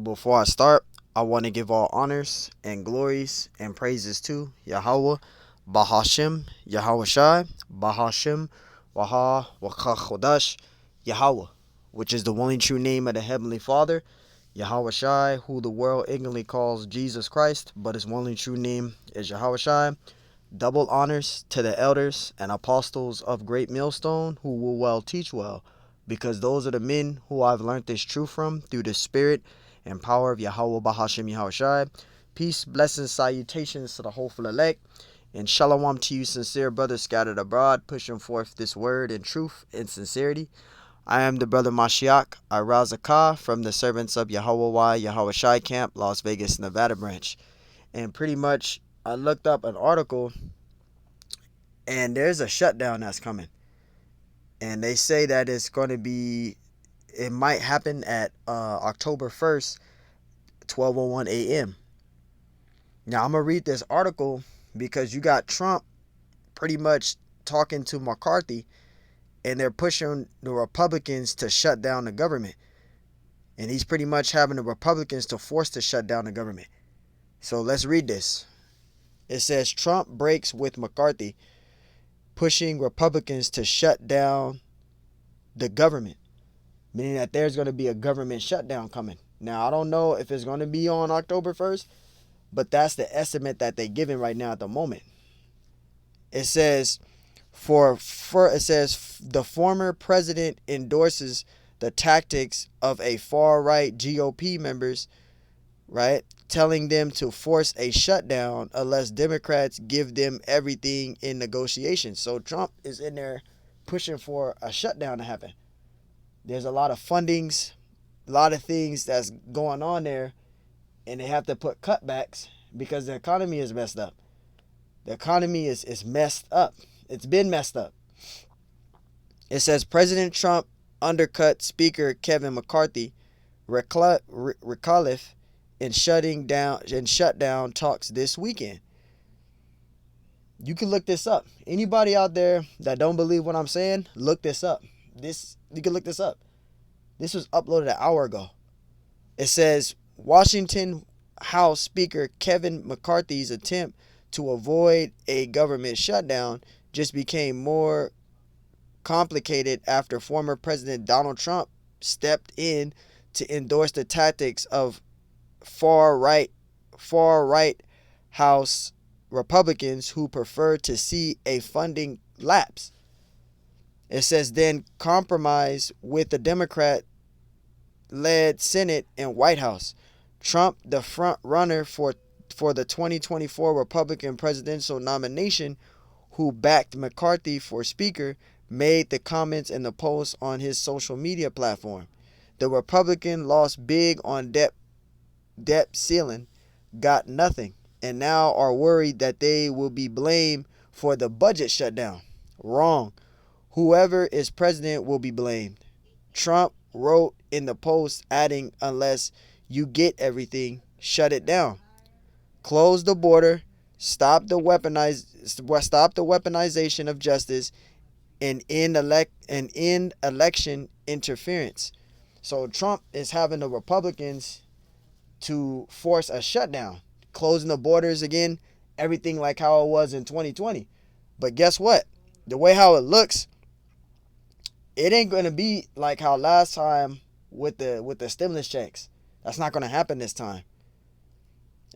Before I start, I want to give all honors and glories and praises to Yahweh, Bahashim, Yahweh Shai, Bahashim, Waha, Wakachodash, Yahweh, which is the one true name of the Heavenly Father, Yahweh Shai, who the world ignorantly calls Jesus Christ, but his only true name is Yahweh Shai. Double honors to the elders and apostles of Great Millstone who will well teach well, because those are the men who I've learned this truth from through the spirit and power of Yahweh Bahashim Yahweh Shai. Peace, blessings, salutations to the hopeful elect, and shalom to you sincere brothers scattered abroad, pushing forth this word in truth and sincerity. I am the brother Mashiach Irazakah from the servants of Yahweh Yahweh Shai Camp, Las Vegas, Nevada branch. And pretty much I looked up an article and there's a shutdown that's coming. And they say that it might happen at October 1st, 12:01 a.m. Now, I'm going to read this article because you got Trump pretty much talking to McCarthy, and they're pushing the Republicans to shut down the government. And he's pretty much having the Republicans to force to shut down the government. So let's read this. It says Trump breaks with McCarthy, pushing Republicans to shut down the government, meaning that there's going to be a government shutdown coming. Now, I don't know if it's going to be on October 1st, but that's the estimate that they're giving right now at the moment. It says the former president endorses the tactics of a far-right GOP members, right, telling them to force a shutdown unless Democrats give them everything in negotiations. So Trump is in there pushing for a shutdown to happen. There's a lot of fundings, a lot of things that's going on there, and they have to put cutbacks because the economy is messed up. The economy is messed up. It's been messed up. It says President Trump undercut Speaker Kevin McCarthy, Recalif, in shutdown talks this weekend. You can look this up. Anybody out there that don't believe what I'm saying, look this up. You can look this up. This was uploaded an hour ago. It says Washington House Speaker Kevin McCarthy's attempt to avoid a government shutdown just became more complicated after former President Donald Trump stepped in to endorse the tactics of far right House Republicans who prefer to see a funding lapse. It says then compromise with the Democrat-led Senate and White House. Trump, the front runner for the 2024 Republican presidential nomination, who backed McCarthy for Speaker, made the comments in the post on his social media platform. The Republican lost big on debt ceiling, got nothing, and now are worried that they will be blamed for the budget shutdown. Wrong. Whoever is president will be blamed. Trump wrote in the post, adding, unless you get everything, shut it down. Close the border, stop the weaponization of justice, and end election interference. So Trump is having the Republicans to force a shutdown, closing the borders again, everything like how it was in 2020. But guess what? The way how it looks, it ain't going to be like how last time with the stimulus checks. That's not going to happen this time.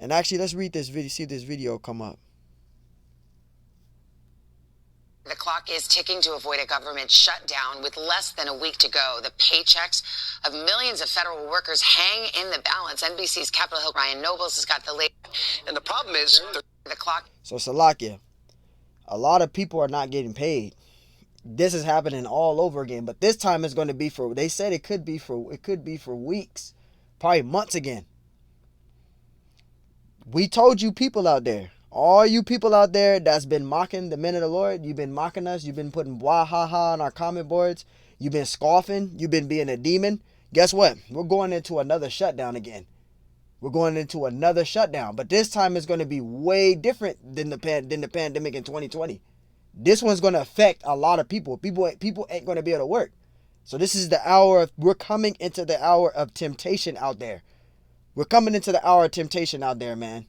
And actually, let's read this video, see if this video come up. The clock is ticking to avoid a government shutdown with less than a week to go. The paychecks of millions of federal workers hang in the balance. NBC's Capitol Hill Ryan Nobles has got the latest. And the problem is the clock. So Salakia, a lot of people are not getting paid. This is happening all over again, but this time it's going to be for. They said it could be for weeks, probably months again. We told you people out there. All you people out there that's been mocking the men of the Lord, you've been mocking us, you've been putting wah ha ha on our comment boards, you've been scoffing, you've been being a demon. Guess what? We're going into another shutdown again. We're going into another shutdown, but this time it's going to be way different than the pandemic in 2020. This one's going to affect a lot of people. People ain't going to be able to work. So this is the hour of, we're coming into the hour of temptation out there. We're coming into the hour of temptation out there, man.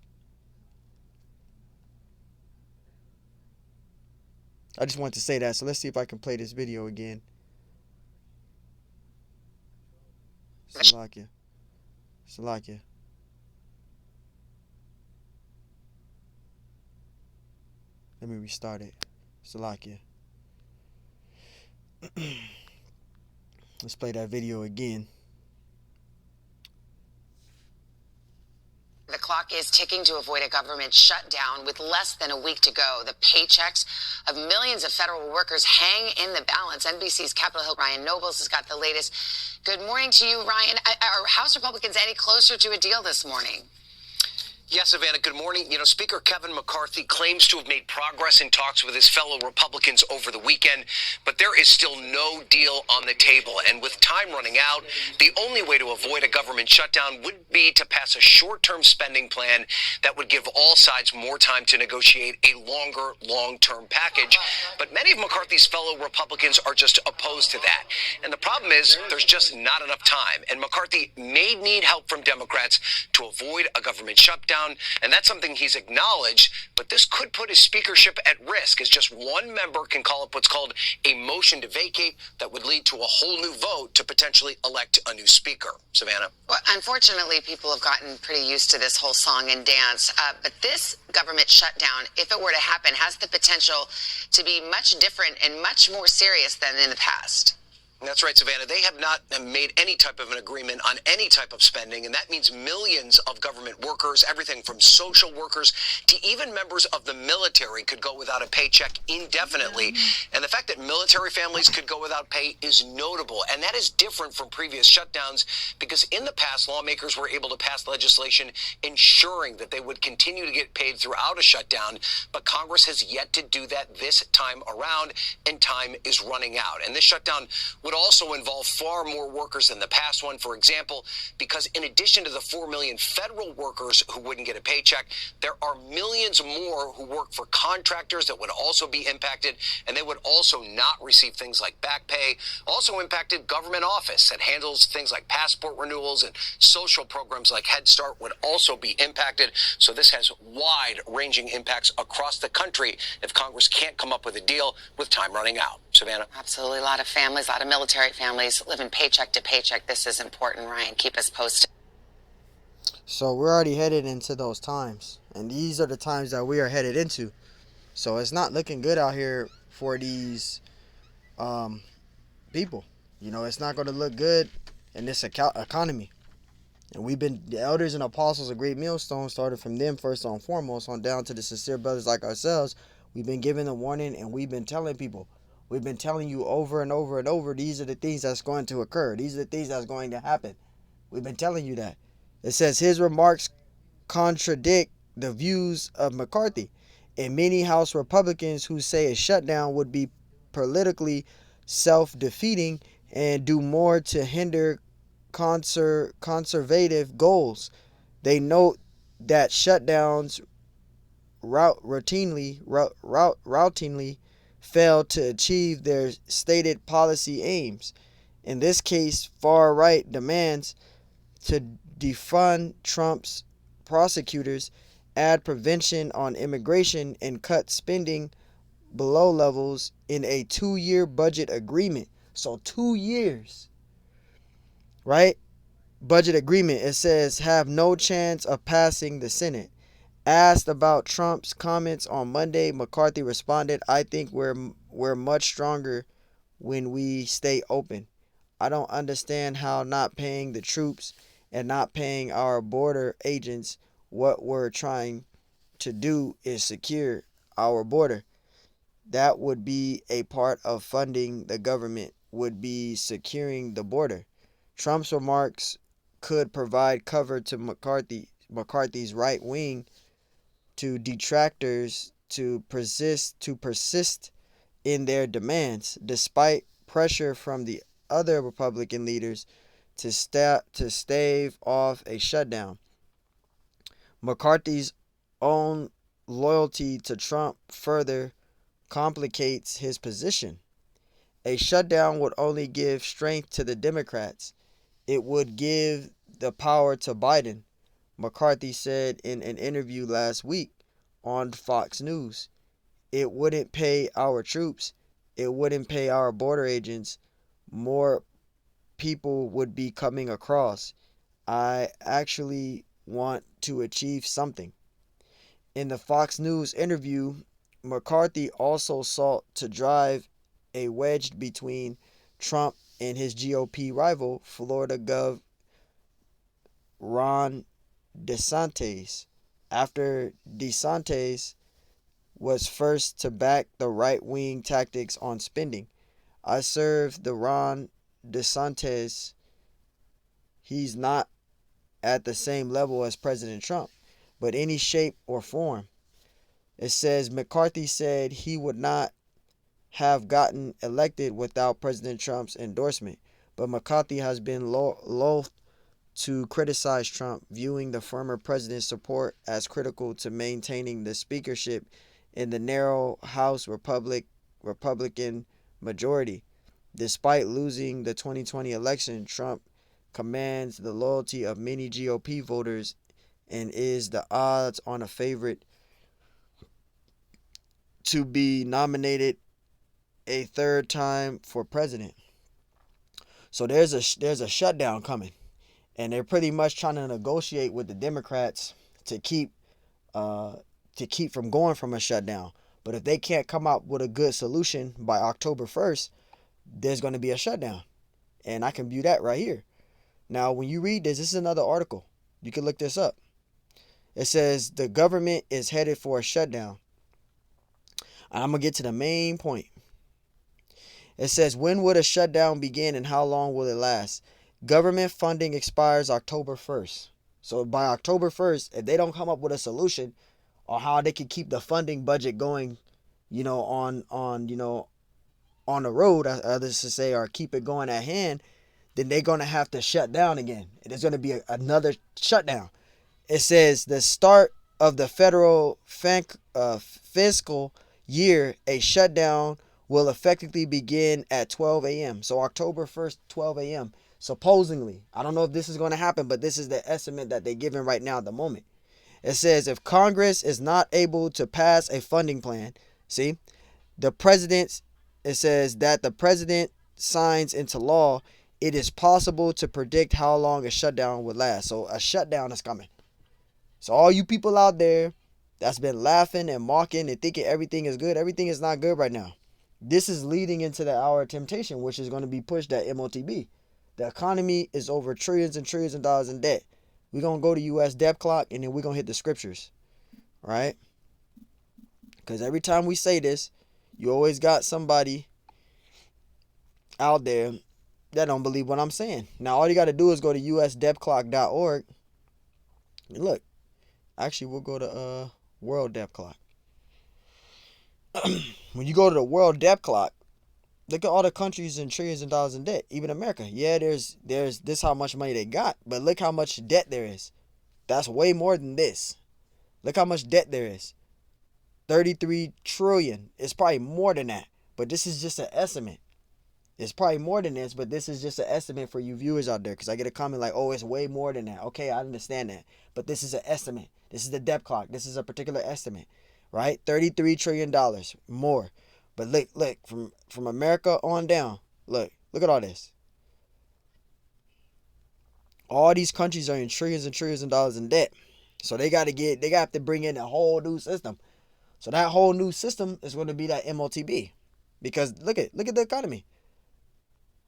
I just wanted to say that. So let's see if I can play this video again. Salakia. Salakia. Let me restart it. Salakia. Let's play that video again. The clock is ticking to avoid a government shutdown with less than a week to go. The paychecks of millions of federal workers hang in the balance. NBC's Capitol Hill Ryan Nobles has got the latest. Good morning to you, Ryan. Are House Republicans any closer to a deal this morning? Yes, Savannah, good morning. Speaker Kevin McCarthy claims to have made progress in talks with his fellow Republicans over the weekend, but there is still no deal on the table. And with time running out, the only way to avoid a government shutdown would be to pass a short-term spending plan that would give all sides more time to negotiate a longer, long-term package. But many of McCarthy's fellow Republicans are just opposed to that. And the problem is there's just not enough time. And McCarthy may need help from Democrats to avoid a government shutdown. And that's something he's acknowledged, but this could put his speakership at risk, as just one member can call up what's called a motion to vacate that would lead to a whole new vote to potentially elect a new speaker. Savannah? Well, unfortunately, people have gotten pretty used to this whole song and dance, but this government shutdown, if it were to happen, has the potential to be much different and much more serious than in the past. That's right, Savannah. They have not made any type of an agreement on any type of spending, and that means millions of government workers, everything from social workers to even members of the military, could go without a paycheck indefinitely. And the fact that military families could go without pay is notable, and that is different from previous shutdowns because in the past, lawmakers were able to pass legislation ensuring that they would continue to get paid throughout a shutdown, but Congress has yet to do that this time around, and time is running out. And this shutdown would also involve far more workers than the past one, for example, because in addition to the 4 million federal workers who wouldn't get a paycheck, there are millions more who work for contractors that would also be impacted, and they would also not receive things like back pay. Also impacted government office that handles things like passport renewals and social programs like Head Start would also be impacted. So this has wide-ranging impacts across the country if Congress can't come up with a deal with time running out. Savannah? Absolutely. A lot of families, a lot of military families living paycheck to paycheck. This is important, Ryan. Keep us posted. So we're already headed into those times, and these are the times that we are headed into. So it's not looking good out here for these people. It's not going to look good in this economy. And the elders and apostles of Great Millstone, started from them first and foremost on down to the sincere brothers like ourselves. We've been giving a warning, and we've been telling people. We've been telling you over and over and over, these are the things that's going to occur. These are the things that's going to happen. We've been telling you that. It says his remarks contradict the views of McCarthy and many House Republicans who say a shutdown would be politically self-defeating and do more to hinder conservative goals. They note that shutdowns routinely fail to achieve their stated policy aims. In this case, far-right demands to defund Trump's prosecutors, add prevention on immigration, and cut spending below levels in a 2-year budget agreement. So 2 years, right? Budget agreement. It says have no chance of passing the Senate. Asked about Trump's comments on Monday, McCarthy responded, I think we're much stronger when we stay open. I don't understand how not paying the troops and not paying our border agents, what we're trying to do is secure our border. That would be a part of funding the government, would be securing the border. Trump's remarks could provide cover to McCarthy's right wing, to detractors to persist in their demands, despite pressure from the other Republican leaders to stave off a shutdown. McCarthy's own loyalty to Trump further complicates his position. A shutdown would only give strength to the Democrats. It would give the power to Biden. McCarthy said in an interview last week on Fox News, it wouldn't pay our troops, it wouldn't pay our border agents, more people would be coming across. I actually want to achieve something. In the Fox News interview, McCarthy also sought to drive a wedge between Trump and his GOP rival, Florida Gov. Ron DeSantis, after DeSantis was first to back the right-wing tactics on spending. I serve the Ron DeSantis. He's not at the same level as President Trump, but any shape or form. It says McCarthy said he would not have gotten elected without President Trump's endorsement, but McCarthy has been loath to criticize Trump, viewing the former president's support as critical to maintaining the speakership in the narrow House Republican majority. Despite losing the 2020 election, Trump commands the loyalty of many GOP voters and is the odds-on favorite to be nominated a third time for president. So there's a shutdown coming, and they're pretty much trying to negotiate with the Democrats to keep from going from a shutdown. But if they can't come up with a good solution by October 1st, there's going to be a shutdown. And I can view that right here. Now, when you read this is another article. You can look this up. It says the government is headed for a shutdown. And I'm going to get to the main point. It says, when would a shutdown begin and how long will it last? Government funding expires October 1st. So by October 1st, if they don't come up with a solution on how they can keep the funding budget going, on the road, others to say, or keep it going at hand, then they're going to have to shut down again. There's going to be another shutdown. It says the start of the federal fiscal year, a shutdown will effectively begin at 12 a.m. So October 1st, 12 a.m. Supposedly. I don't know if this is going to happen, but this is the estimate that they're giving right now at the moment. It says if Congress is not able to pass a funding plan, it says that the president signs into law, it is possible to predict how long a shutdown would last. So a shutdown is coming. So all you people out there that's been laughing and mocking and thinking everything is good, everything is not good right now. This is leading into the hour of temptation, which is going to be pushed at MOTB. The economy is over trillions and trillions of dollars in debt. We're going to go to U.S. debt clock, and then we're going to hit the scriptures. Right? Because every time we say this, you always got somebody out there that don't believe what I'm saying. Now, all you got to do is go to usdebtclock.org. And look, actually, we'll go to World Debt Clock. When you go to the World Debt Clock, look at all the countries in trillions of dollars in debt. Even America. Yeah, there's this how much money they got, but look how much debt there is. That's way more than this. Look how much debt there is. 33 trillion. It's probably more than that, but this is just an estimate. It's probably more than this, but this is just an estimate for you viewers out there, because I get a comment like, oh, it's way more than that. Okay, I understand that, but this is an estimate. This is the debt clock. This is a particular estimate, right? $33 trillion more. But look, from America on down, look at all this. All these countries are in trillions and trillions of dollars in debt. So they have to bring in a whole new system. So that whole new system is going to be that MOTB. Because look at the economy.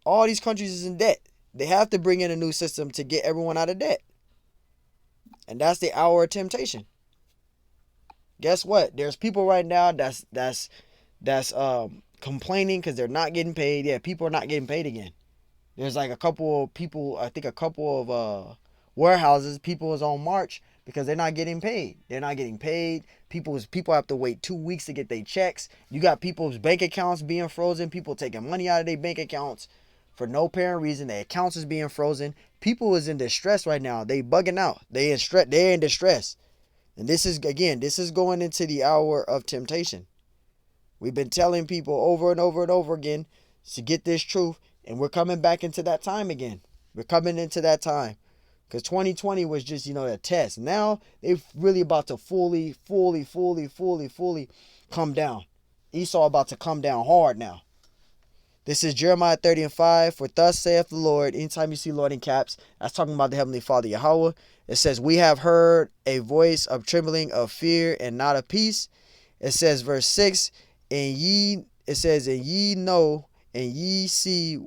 All these countries is in debt. They have to bring in a new system to get everyone out of debt. And that's the hour of temptation. Guess what? There's people right now that's complaining because they're not getting paid. Yeah, people are not getting paid again. There's like a couple of people, I think a couple of warehouses, people is on march because they're not getting paid. They're not getting paid. People have to wait 2 weeks to get their checks. You got people's bank accounts being frozen. People taking money out of their bank accounts for no apparent reason. Their accounts is being frozen. People is in distress right now. They bugging out. They're in distress. And this is going into the hour of temptation. We've been telling people over and over and over again to get this truth, and we're coming back into that time again. We're coming into that time. Because 2020 was just, a test. Now they really about to fully come down. Esau about to come down hard now. This is Jeremiah 30:5. For thus saith the Lord. Anytime you see Lord in caps, that's talking about the Heavenly Father Yahweh. It says, we have heard a voice of trembling, of fear, and not of peace. It says, verse 6, and ye know, and ye see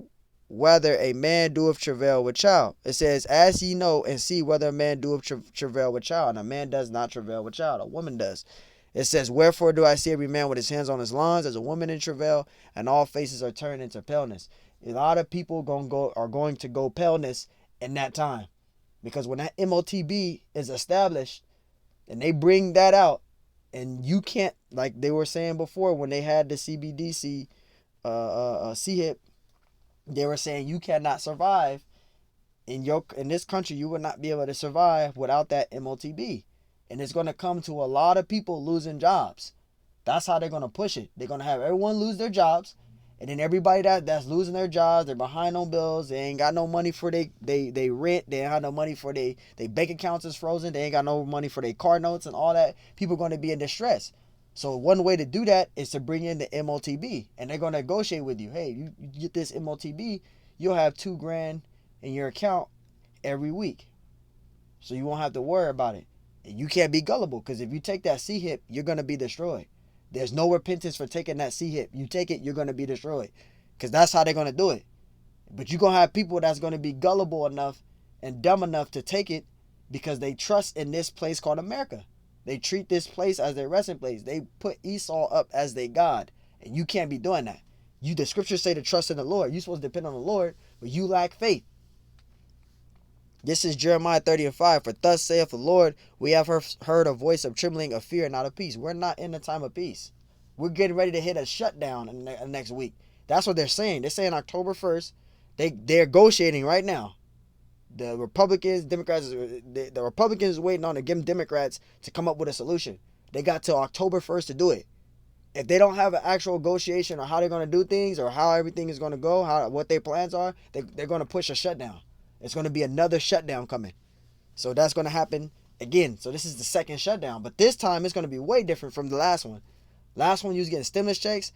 whether a man doeth travail with child. It says, as ye know and see whether a man doeth travail with child. And a man does not travail with child. A woman does. It says, wherefore do I see every man with his hands on his lawns as a woman in travail, and all faces are turned into paleness. A lot of people are going to go paleness in that time. Because when that MOTB is established and they bring that out, and you can't, like they were saying before when they had the CBDC, CHIP, they were saying you cannot survive in this country. You would not be able to survive without that MOTB. And it's going to come to a lot of people losing jobs. That's how they're going to push it. They're going to have everyone lose their jobs. And then everybody that's losing their jobs, they're behind on bills. They ain't got no money for they rent. They ain't got no money for they bank accounts is frozen. They ain't got no money for their car notes and all that. People are going to be in distress. So one way to do that is to bring in the MOTB. And they're going to negotiate with you. Hey, you get this MOTB, you'll have $2,000 in your account every week. So you won't have to worry about it. And you can't be gullible, because if you take that CHIP, you're going to be destroyed. There's no repentance for taking that CHIP. You take it, you're going to be destroyed. Because that's how they're going to do it. But you're going to have people that's going to be gullible enough and dumb enough to take it because they trust in this place called America. They treat this place as their resting place. They put Esau up as their God. And you can't be doing that. The scriptures say to trust in the Lord. You're supposed to depend on the Lord, but you lack faith. This is Jeremiah 30:5. For thus saith the Lord, we have heard a voice of trembling, of fear, and not of peace. We're not in the time of peace. We're getting ready to hit a shutdown in the next week. That's what they're saying. They're saying October 1st. They're negotiating right now. The Republicans, Democrats, the Republicans is waiting on the Democrats to come up with a solution. They got till October 1st to do it. If they don't have an actual negotiation on how they're going to do things or how everything is going to go, what their plans are, they're going to push a shutdown. It's going to be another shutdown coming. So that's going to happen again. So this is the second shutdown. But this time it's going to be way different from the last one. Last one you was getting stimulus checks.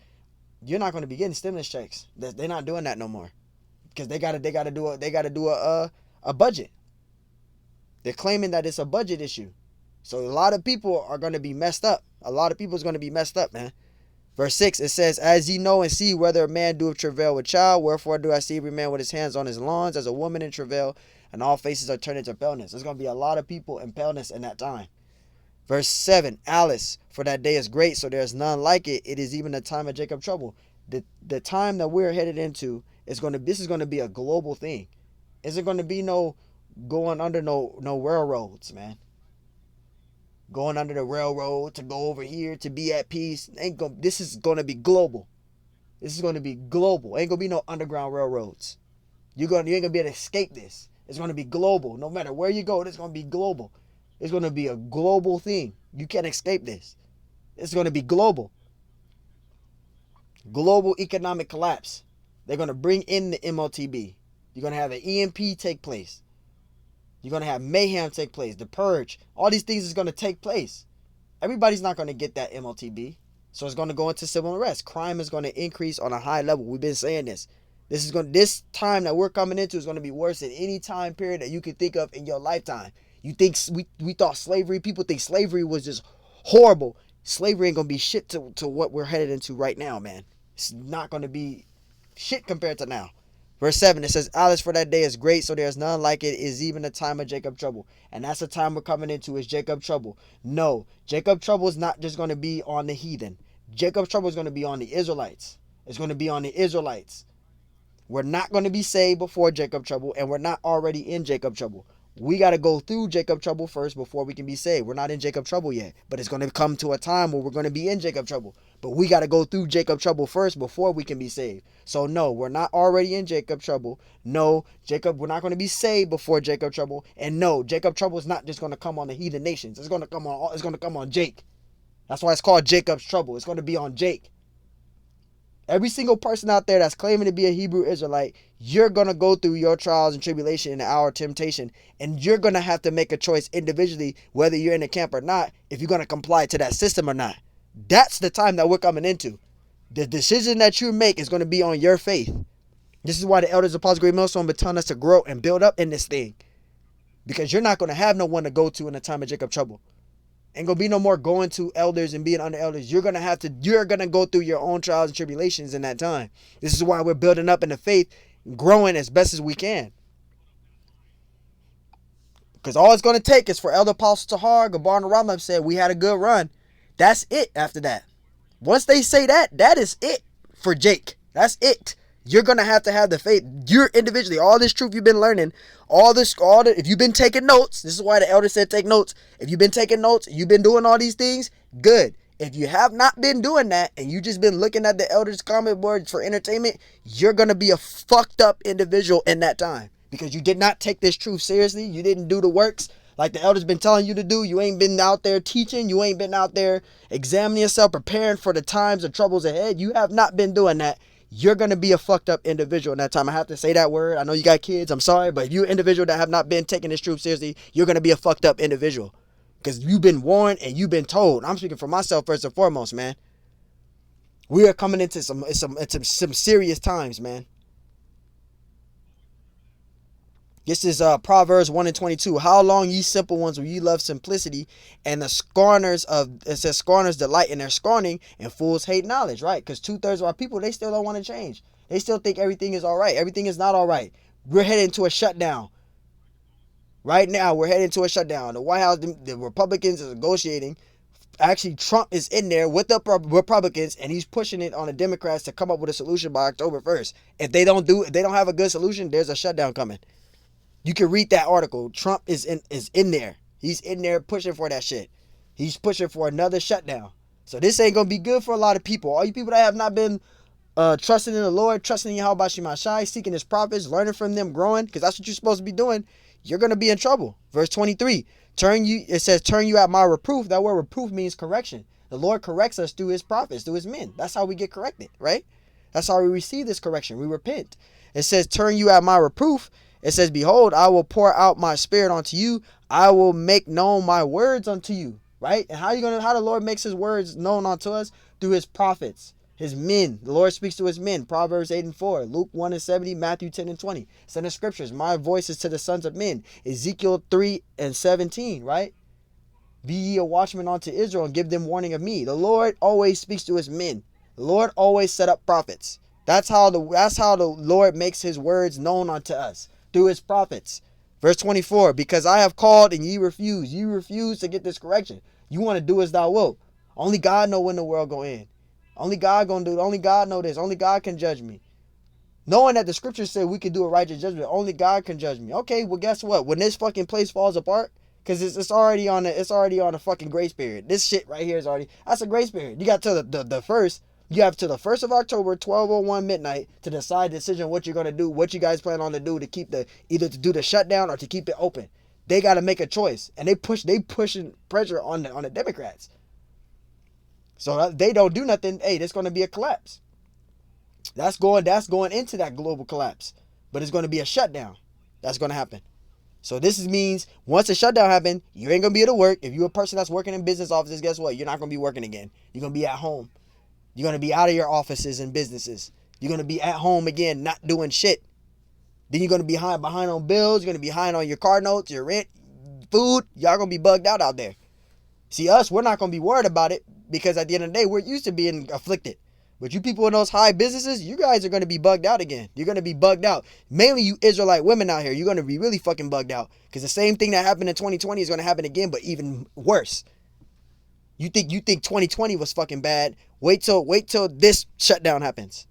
You're not going to be getting stimulus checks. They're not doing that no more. Because they got to do a budget. They're claiming that it's a budget issue. So a lot of people are going to be messed up. A lot of people is going to be messed up, man. Verse 6, it says, as ye know and see whether a man doeth travail with child, wherefore do I see every man with his hands on his lawns as a woman in travail, and all faces are turned into paleness. There's going to be a lot of people in paleness in that time. Verse 7, Alice, for that day is great, so there is none like it. It is even the time of Jacob's trouble. The time that we're headed into this is going to be a global thing. Isn't going to be no going under no railroads, man. Going under the railroad to go over here to be at peace. This is going to be global. This is going to be global. Ain't going to be no underground railroads. You ain't going to be able to escape this. It's going to be global. No matter where you go, it's going to be global. It's going to be a global thing. You can't escape this. It's going to be global. Global economic collapse. They're going to bring in the MOTB. You're going to have an EMP take place. You're going to have mayhem take place, the purge. All these things is going to take place. Everybody's not going to get that MOTB. So it's going to go into civil unrest. Crime is going to increase on a high level. We've been saying this. This time that we're coming into is going to be worse than any time period that you could think of in your lifetime. You think we thought slavery, people think slavery was just horrible. Slavery ain't going to be shit to what we're headed into right now, man. It's not going to be shit compared to now. Verse 7, it says, Alice, for that day is great, so there is none like it, is even the time of Jacob's trouble. And that's the time we're coming into, is Jacob's trouble. No, Jacob's trouble is not just going to be on the heathen. Jacob's trouble is going to be on the Israelites. It's going to be on the Israelites. We're not going to be saved before Jacob's trouble, and we're not already in Jacob's trouble. We got to go through Jacob's trouble first before we can be saved. We're not in Jacob's trouble yet, but it's going to come to a time where we're going to be in Jacob's trouble. But we got to go through Jacob's trouble first before we can be saved. So no, we're not already in Jacob's trouble. No, we're not going to be saved before Jacob's trouble. And no, Jacob's trouble is not just going to come on the heathen nations. It's going to come on Jake. That's why it's called Jacob's trouble. It's going to be on Jake. Every single person out there that's claiming to be a Hebrew Israelite, you're going to go through your trials and tribulation in the hour of temptation, and you're going to have to make a choice individually, whether you're in the camp or not, if you're going to comply to that system or not. That's the time that we're coming into. The decision that you make is going to be on your faith. This is why the elders of Apostle Great Millstone been telling us to grow and build up in this thing. Because you're not going to have no one to go to in the time of Jacob trouble. Ain't gonna be no more going to elders and being under elders. You're gonna go through your own trials and tribulations in that time. This is why we're building up in the faith, growing as best as we can. Because all it's gonna take is for Elder Apostle Tahar, Gabar, and Rambam said we had a good run. That's it after that. Once they say that, that is it for Jake. That's it. You're going to have the faith. You're individually, all this truth you've been learning, if you've been taking notes, this is why the elder said take notes. If you've been taking notes, you've been doing all these things, good. If you have not been doing that, and you just been looking at the elders' comment boards for entertainment, you're going to be a fucked up individual in that time. Because you did not take this truth seriously. You didn't do the works like the elders been telling you to do. You ain't been out there teaching. You ain't been out there examining yourself, preparing for the times and troubles ahead. You have not been doing that. You're going to be a fucked up individual in that time. I have to say that word. I know you got kids. I'm sorry. But if you're an individual that have not been taking this truth seriously, you're going to be a fucked up individual. Because you've been warned and you've been told. I'm speaking for myself first and foremost, man. We are coming into some serious times, man. This is Proverbs 1:22. How long, ye simple ones, will ye love simplicity? And the scorners delight in their scorning, and fools hate knowledge, right? Because 2/3 of our people, they still don't want to change. They still think everything is all right. Everything is not all right. We're heading to a shutdown. Right now, we're heading to a shutdown. The White House, the Republicans are negotiating. Actually, Trump is in there with the Republicans, and he's pushing it on the Democrats to come up with a solution by October 1st. If they don't have a good solution, there's a shutdown coming. You can read that article. Trump is in there. He's in there pushing for that shit. He's pushing for another shutdown. So this ain't going to be good for a lot of people. All you people that have not been trusting in the Lord, trusting in Yahweh Shai, seeking his prophets, learning from them, growing, because that's what you're supposed to be doing, you're going to be in trouble. Verse 23, it says, turn you at my reproof. That word reproof means correction. The Lord corrects us through his prophets, through his men. That's how we get corrected, right? That's how we receive this correction. We repent. It says, turn you at my reproof. It says, behold, I will pour out my spirit onto you. I will make known my words unto you. Right? And how the Lord makes his words known unto us? Through his prophets, his men. The Lord speaks to his men. Proverbs 8:4, Luke 1:70, Matthew 10:20. It's in the scriptures. My voice is to the sons of men. Ezekiel 3:17, right? Be ye a watchman unto Israel and give them warning of me. The Lord always speaks to his men. The Lord always set up prophets. That's how the Lord makes his words known unto us. Through his prophets. Verse 24, because I have called and ye refuse. You refuse to get this correction. You want to do as thou wilt. Only God know when the world go in. Only God gonna do it. Only God know this. Only God can judge me. Knowing that the scriptures say we can do a righteous judgment, only God can judge me. Okay, well guess what? When this fucking place falls apart, because it's already on a fucking grace period. This shit right here that's a grace period. You got to the first. You have to the 1st of October, 12:01 midnight, to decide the decision what you're gonna do, what you guys plan on to do to keep either to do the shutdown or to keep it open. They got to make a choice, and they pushing pressure on the Democrats. So they don't do nothing. Hey, there's gonna be a collapse. That's going into that global collapse, but it's gonna be a shutdown. That's gonna happen. So this means once a shutdown happens, you ain't gonna be able to work. If you're a person that's working in business offices, guess what? You're not gonna be working again. You're gonna be at home. You're going to be out of your offices and businesses. You're going to be at home again, not doing shit. Then you're going to be behind on bills. You're going to be behind on your car notes, your rent, food. Y'all going to be bugged out there. See, us, we're not going to be worried about it because at the end of the day, we're used to being afflicted. But you people in those high businesses, you guys are going to be bugged out again. You're going to be bugged out. Mainly you Israelite women out here, you're going to be really fucking bugged out because the same thing that happened in 2020 is going to happen again, but even worse. You think 2020 was fucking bad. Wait till this shutdown happens.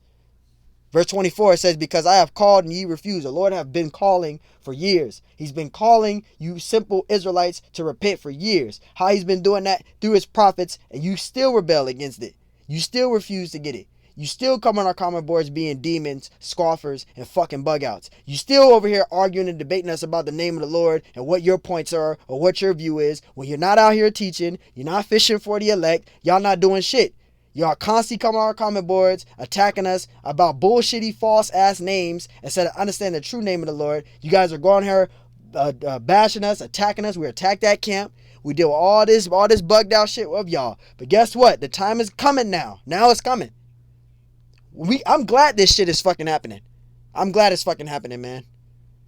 Verse 24, it says, because I have called and ye refuse. The Lord have been calling for years. He's been calling you simple Israelites to repent for years. How he's been doing that? Through his prophets, and you still rebel against it. You still refuse to get it. You still come on our comment boards being demons, scoffers, and fucking bug outs. You still over here arguing and debating us about the name of the Lord and what your points are or what your view is when you're not out here teaching, you're not fishing for the elect, y'all not doing shit. Y'all constantly coming on our comment boards, attacking us about bullshitty, false-ass names instead of understanding the true name of the Lord. You guys are going here bashing us, attacking us. We attacked that camp. We deal with all this bugged out shit of y'all. But guess what? The time is coming now. Now it's coming. I'm glad this shit is fucking happening. I'm glad it's fucking happening, man.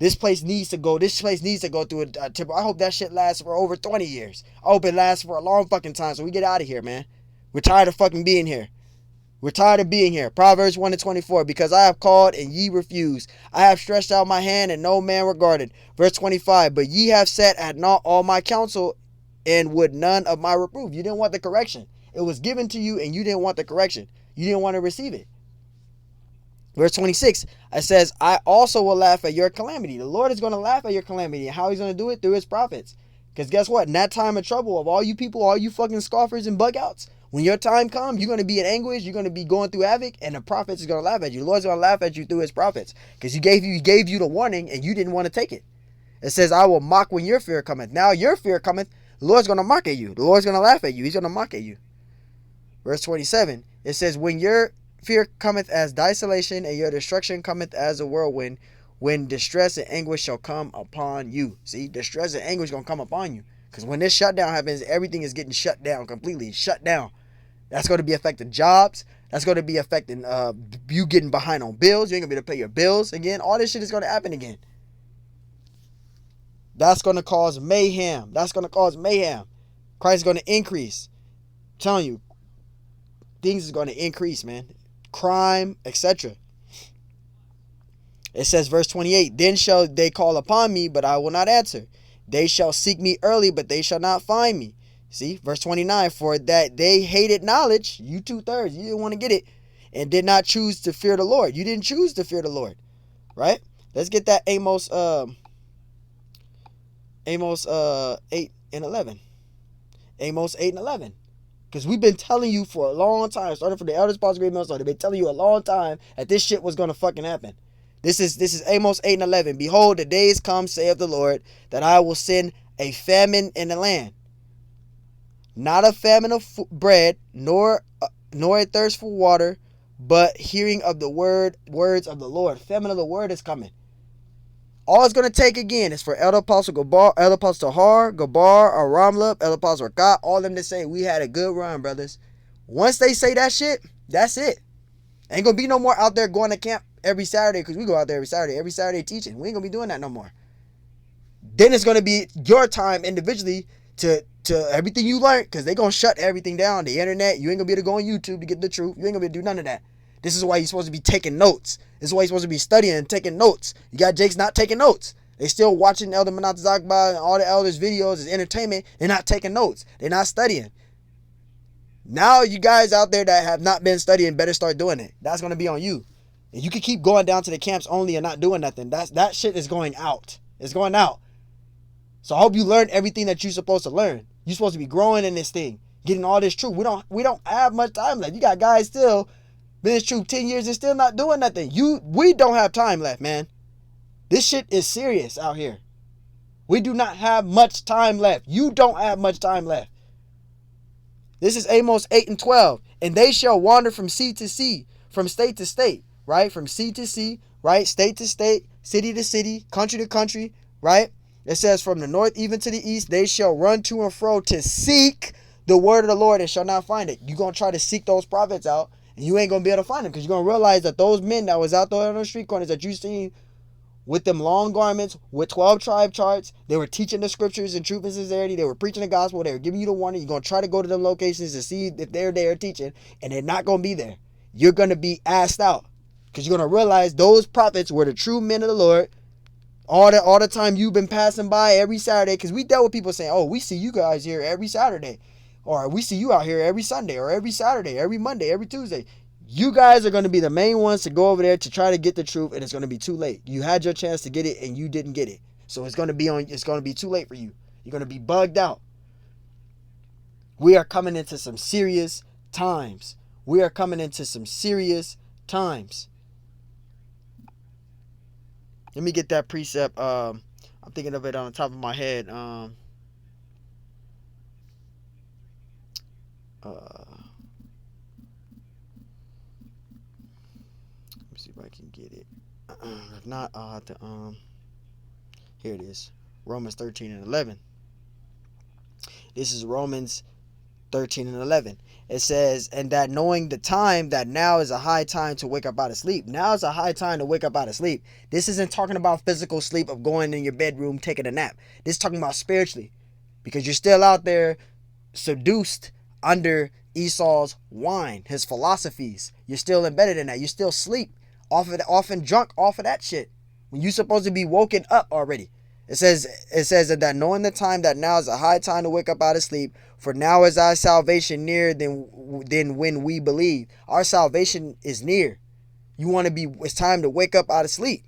This place needs to go through a tip. I hope that shit lasts for over 20 years. I hope it lasts for a long fucking time so we get out of here, man. We're tired of fucking being here. We're tired of being here. Proverbs 1:24, because I have called and ye refused. I have stretched out my hand and no man regarded. Verse 25, but ye have set at naught all my counsel and would none of my reproof. You didn't want the correction. It was given to you and you didn't want the correction. You didn't want to receive it. Verse 26, it says, I also will laugh at your calamity. The Lord is going to laugh at your calamity. And how he's going to do it? Through his prophets. Because guess what? In that time of trouble, of all you people, all you fucking scoffers and bug outs, when your time comes, you're going to be in anguish. You're going to be going through havoc. And the prophets is going to laugh at you. The Lord's going to laugh at you through his prophets. Because he gave you the warning and you didn't want to take it. It says, I will mock when your fear cometh. Now your fear cometh. The Lord's going to mock at you. The Lord's going to laugh at you. He's going to mock at you. Verse 27, it says, when your fear cometh as desolation and your destruction cometh as a whirlwind, when distress and anguish shall come upon you. See, distress and anguish going to come upon you. Because when this shutdown happens, everything is getting shut down completely. Shut down. That's going to be affecting jobs. That's going to be affecting you getting behind on bills. You ain't going to be able to pay your bills again. All this shit is going to happen again. That's going to cause mayhem. That's going to cause mayhem. Christ is going to increase. I'm telling you, things is going to increase, man. Crime, etc. It says, verse 28, then shall they call upon me, but I will not answer. They shall seek me early, but they shall not find me. See, verse 29, for that they hated knowledge, you 2/3, you didn't want to get it, and did not choose to fear the Lord. You didn't choose to fear the Lord, right? Let's get that Amos 8 and 11. Amos 8 and 11. Because we've been telling you for a long time, starting from the elders, Apostle Great Millstone, they've been telling you a long time that this shit was going to fucking happen. This is Amos 8 and 11. Behold, the days come, saith the Lord, that I will send a famine in the land. Not a famine of bread, nor a thirst for water, but hearing of the words of the Lord. Famine of the word is coming. All it's going to take again is for Elder Apostle Gabar, Elder Apostle Tahar, Gabar, or Ramlup, Elder Apostle Rakat, all of them to say, we had a good run, brothers. Once they say that shit, that's it. Ain't going to be no more out there going to camp every Saturday, because we go out there every Saturday teaching. We ain't going to be doing that no more. Then it's going to be your time individually to everything you learned, because they're going to shut everything down. The internet, you ain't going to be able to go on YouTube to get the truth. You ain't going to be able to do none of that. This is why you're supposed to be taking notes. This is why you're supposed to be studying and taking notes. You got Jakes not taking notes. They still watching Elder Manat Zakba and all the elders' videos as entertainment. They're not taking notes. They're not studying. Now you guys out there that have not been studying better start doing it. That's going to be on you. And you can keep going down to the camps only and not doing nothing. That shit is going out. It's going out. So I hope you learned everything that you're supposed to learn. You're supposed to be growing in this thing, getting all this truth. We don't have much time left. You got guys still been this truth 10 years and still not doing nothing. We don't have time left, man. This shit is serious out here. We do not have much time left. You don't have much time left. This is Amos 8 and 12. And they shall wander from sea to sea, from state to state, right? From sea to sea, right? State to state, city to city, country to country, right? It says from the north even to the east, they shall run to and fro to seek the word of the Lord and shall not find it. You're going to try to seek those prophets out, and you ain't going to be able to find them, because you're going to realize that those men that was out there on the street corners that you seen with them long garments, with 12 tribe charts, they were teaching the scriptures in truth and sincerity. They were preaching the gospel. They were giving you the warning. You're going to try to go to them locations to see if they're there teaching, and they're not going to be there. You're going to be asked out, because you're going to realize those prophets were the true men of the Lord. All the time you've been passing by every Saturday, because we dealt with people saying, oh, we see you guys here every Saturday, or we see you out here every Sunday, or every Saturday, every Monday, every Tuesday. You guys are going to be the main ones to go over there to try to get the truth, and it's going to be too late. You had your chance to get it, and you didn't get it. So it's going to be too late for you. You're going to be bugged out. We are coming into some serious times. We are coming into some serious times. Let me get that precept. I'm thinking of it on the top of my head. get it. If not, I'll have to here it is. Romans 13 and 11. This is Romans 13 and 11. It says, and that knowing the time, that now is a high time to wake up out of sleep. Now is a high time to wake up out of sleep. This isn't talking about physical sleep of going in your bedroom, taking a nap. This is talking about spiritually. Because you're still out there seduced under Esau's wine, his philosophies. You're still embedded in that. You still sleep often drunk off of that shit. When you're supposed to be woken up already. It says that knowing the time, that now is a high time to wake up out of sleep, for now is our salvation nearer than when we believe. Our salvation is near. It's time to wake up out of sleep.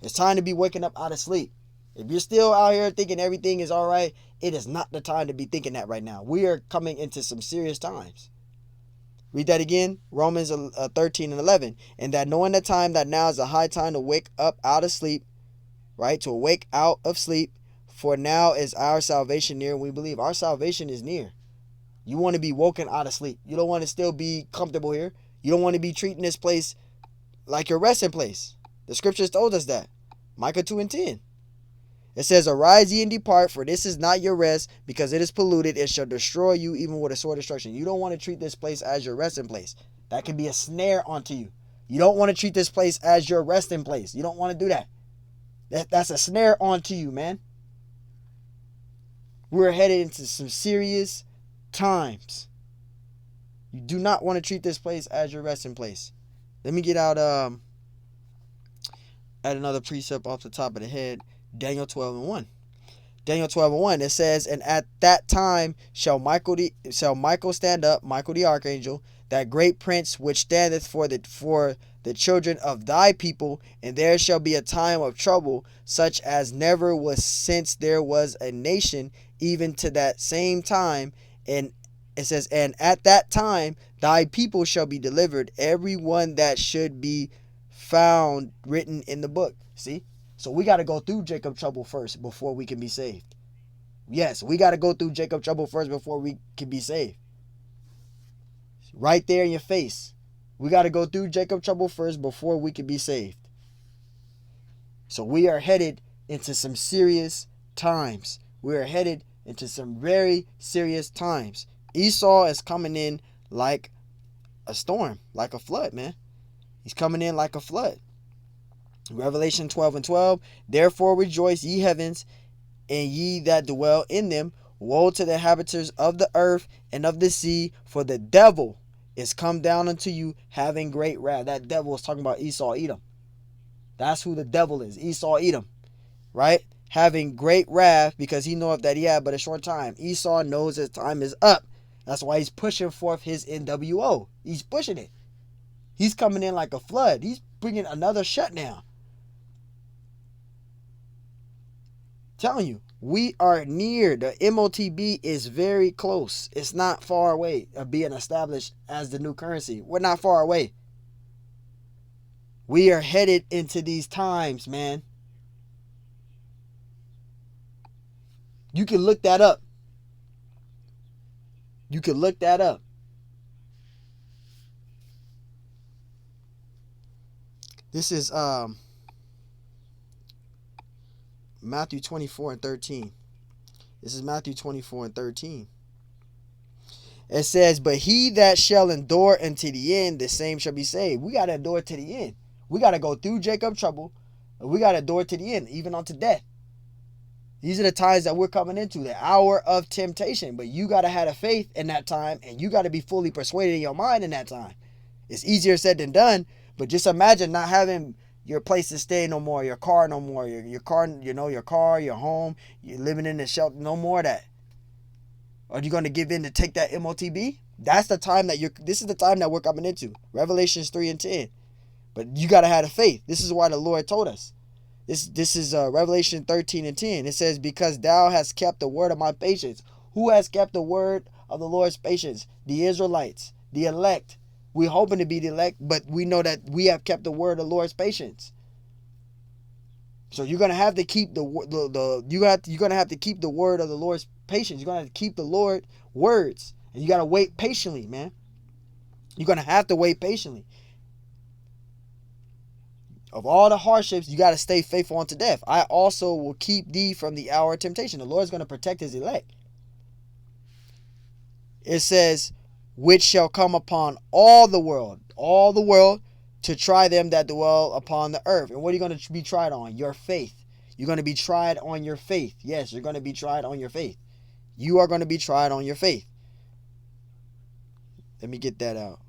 It's time to be waking up out of sleep. If you're still out here thinking everything is all right, it is not the time to be thinking that right now. We are coming into some serious times. Read that again. Romans 13 and 11. And that knowing the time, that now is a high time to wake up out of sleep, right? To wake out of sleep, for now is our salvation near, we believe. Our salvation is near. You want to be woken out of sleep. You don't want to still be comfortable here. You don't want to be treating this place like your resting place. The scriptures told us that. Micah 2 and 10. It says, arise ye and depart, for this is not your rest, because it is polluted. It shall destroy you even with a sore destruction. You don't want to treat this place as your resting place. That can be a snare onto you. You don't want to treat this place as your resting place. You don't want to do that. That's a snare onto you, man. We're headed into some serious times. You do not want to treat this place as your resting place. Let me get out at another precept off the top of the head. Daniel 12 and 1. Daniel 12 and 1. It says, and at that time shall Michael stand up, Michael the archangel, that great prince which standeth for the children of thy people, and there shall be a time of trouble, such as never was since there was a nation, even to that same time. And it says, and at that time thy people shall be delivered, every one that should be found written in the book. See? So we got to go through Jacob trouble first before we can be saved. Yes, we got to go through Jacob trouble first before we can be saved. Right there in your face. We got to go through Jacob trouble first before we can be saved. So we are headed into some serious times. We are headed into some very serious times. Esau is coming in like a storm, like a flood, man. He's coming in like a flood. Revelation 12 and 12. Therefore rejoice, ye heavens, and ye that dwell in them. Woe to the inhabitants of the earth and of the sea, for the devil is come down unto you, having great wrath. That devil is talking about Esau, Edom. That's who the devil is, Esau, Edom, right? Having great wrath, because he knoweth that he had but a short time. Esau knows his time is up. That's why he's pushing forth his NWO. He's pushing it. He's coming in like a flood. He's bringing another shutdown. Telling you, we are near. The MOTB is very close. It's not far away of being established as the new currency. We're not far away. We are headed into these times, man. You can look that up. You can look that up. This is Matthew 24 and 13. This is Matthew 24 and 13. It says, but he that shall endure unto the end, the same shall be saved. We got to endure to the end. We got to go through Jacob trouble. We got to endure to the end, even unto death. These are the times that we're coming into, the hour of temptation. But you got to have a faith in that time, and you got to be fully persuaded in your mind in that time. It's easier said than done, but just imagine not having your place to stay no more, your car no more, your car, your car, your home, you're living in the shelter, no more of that. Are you going to give in to take that MOTB? That's the time this is the time that we're coming into. Revelations 3 and 10. But you got to have the faith. This is why the Lord told us. This is Revelation 13 and 10. It says, because thou hast kept the word of my patience. Who has kept the word of the Lord's patience? The Israelites, the elect. We're hoping to be the elect, but we know that we have kept the word of the Lord's patience. So you're gonna have to keep you're gonna have to keep the word of the Lord's patience. You're gonna have to keep the Lord words, and you gotta wait patiently, man. You're gonna have to wait patiently. Of all the hardships, you got to stay faithful unto death. I also will keep thee from the hour of temptation. The Lord's going to protect his elect. It says, which shall come upon all the world to try them that dwell upon the earth. And what are you going to be tried on? Your faith. You're going to be tried on your faith. Yes, you're going to be tried on your faith. You are going to be tried on your faith. Let me get that out.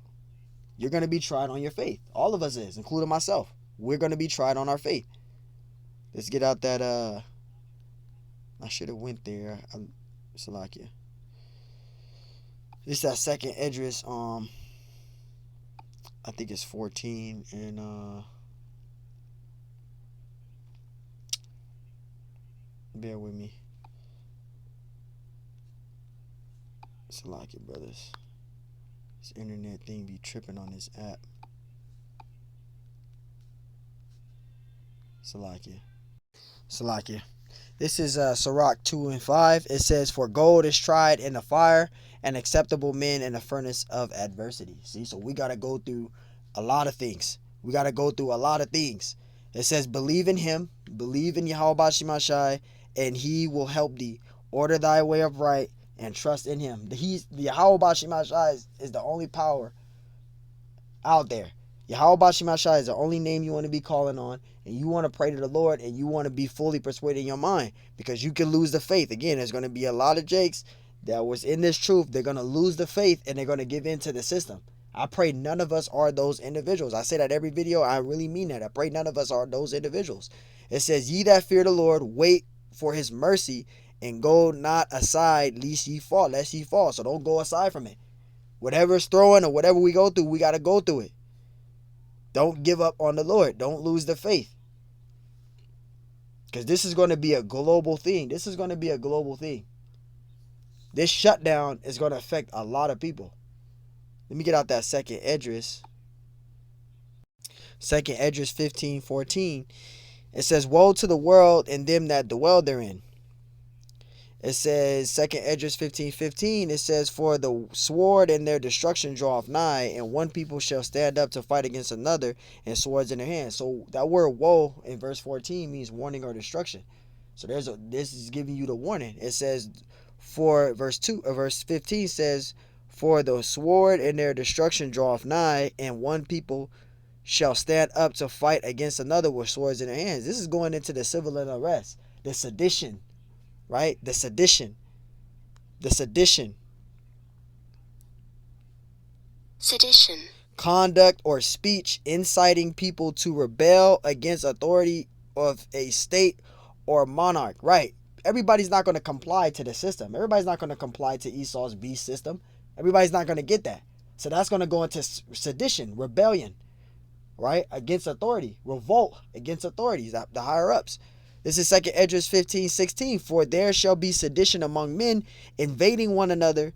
You're going to be tried on your faith. All of us is, including myself. We're going to be tried on our faith. Let's get out that, I should have went there. Salakia. This is that second Esdras, I think it's 14 and, bear with me. Salakia, brothers. This internet thing be tripping on this app. Salakia. This is Sirach 2 and 5. It says, for gold is tried in the fire, and acceptable men in the furnace of adversity. See, so we got to go through a lot of things. It says, believe in him, believe in Yahweh Bashimashai, and he will help thee. Order thy way upright and trust in him. The Yahweh Bashimashai is the only power out there. Yahweh Bashimashai is the only name you want to be calling on, and you want to pray to the Lord, and you want to be fully persuaded in your mind, because you can lose the faith. Again, there's going to be a lot of Jakes that was in this truth. They're going to lose the faith, and they're going to give in to the system. I pray none of us are those individuals. I say that every video. I really mean that. I pray none of us are those individuals. It says, ye that fear the Lord, wait for his mercy, and go not aside lest ye fall. So don't go aside from it. Whatever's throwing or whatever we go through, we got to go through it. Don't give up on the Lord. Don't lose the faith. Because this is going to be a global thing. This shutdown is going to affect a lot of people. Let me get out that second Esdras. Second Esdras 15:14. It says, woe to the world and them that dwell therein. It says, second Esdras 15:15. It says, for the sword and their destruction draweth nigh, and one people shall stand up to fight against another, and swords in their hands. So that word woe in verse 14 means warning or destruction. So this is giving you the warning. It says, for verse 15 says, for the sword and their destruction draweth nigh, and one people shall stand up to fight against another with swords in their hands. This is going into the civil unrest, the sedition, right? The sedition. Conduct or speech inciting people to rebel against authority of a state or monarch, right? Everybody's not going to comply to the system. Everybody's not going to comply to Esau's beast system. Everybody's not going to get that. So that's going to go into sedition, rebellion, right? Against authority, revolt against authorities, the higher ups. This is 2 Esdras 15:16. For there shall be sedition among men, invading one another.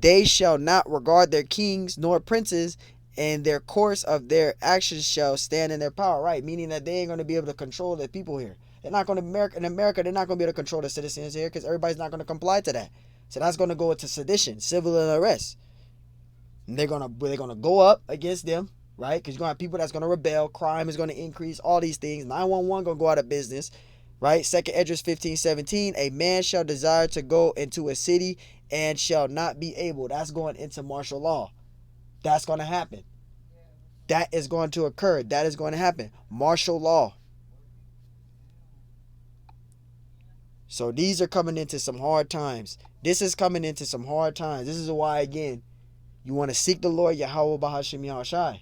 They shall not regard their kings nor princes, and their course of their actions shall stand in their power, right? Meaning that they ain't going to be able to control the people here. They're not going to, in America, they're not going to be able to control the citizens here, because everybody's not going to comply to that. So that's going to go into sedition, civil unrest. And they're going to go up against them, right? Because you're going to have people that's going to rebel. Crime is going to increase, all these things. 911 going to go out of business, right? 2 Esdras 15:17. A man shall desire to go into a city and shall not be able. That's going into martial law. That's going to happen. That is going to occur. That is going to happen. Martial law. So these are coming into some hard times. This is coming into some hard times. This is why, again, you want to seek the Lord, Yahweh Bahashim Yahushai.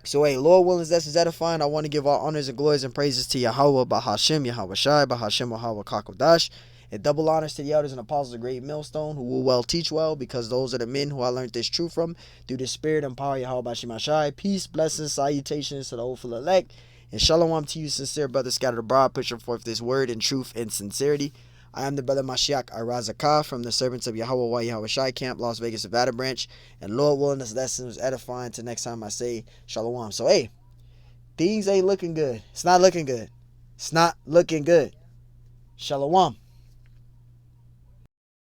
So, hey, Lord willing, this is edifying. I want to give all honors and glories and praises to Yahweh Bahashim Yahushai, Bahashim Yahweh Kakodash. And double honors to the elders and apostles of Great Millstone, who will well teach well, because those are the men who I learned this truth from, through the spirit and power of Yahweh Bahashim Yahushai. Peace, blessings, salutations to the hopeful elect. And shalom to you, sincere brothers scattered abroad, pushing forth this word in truth and sincerity. I am the brother Mashiach Arazakah from the Servants of Yahweh Yahweh Shai Camp, Las Vegas, Nevada branch. And Lord willing, this lesson was edifying. Till next time I say shalom. So, hey, things ain't looking good. It's not looking good. Shalom.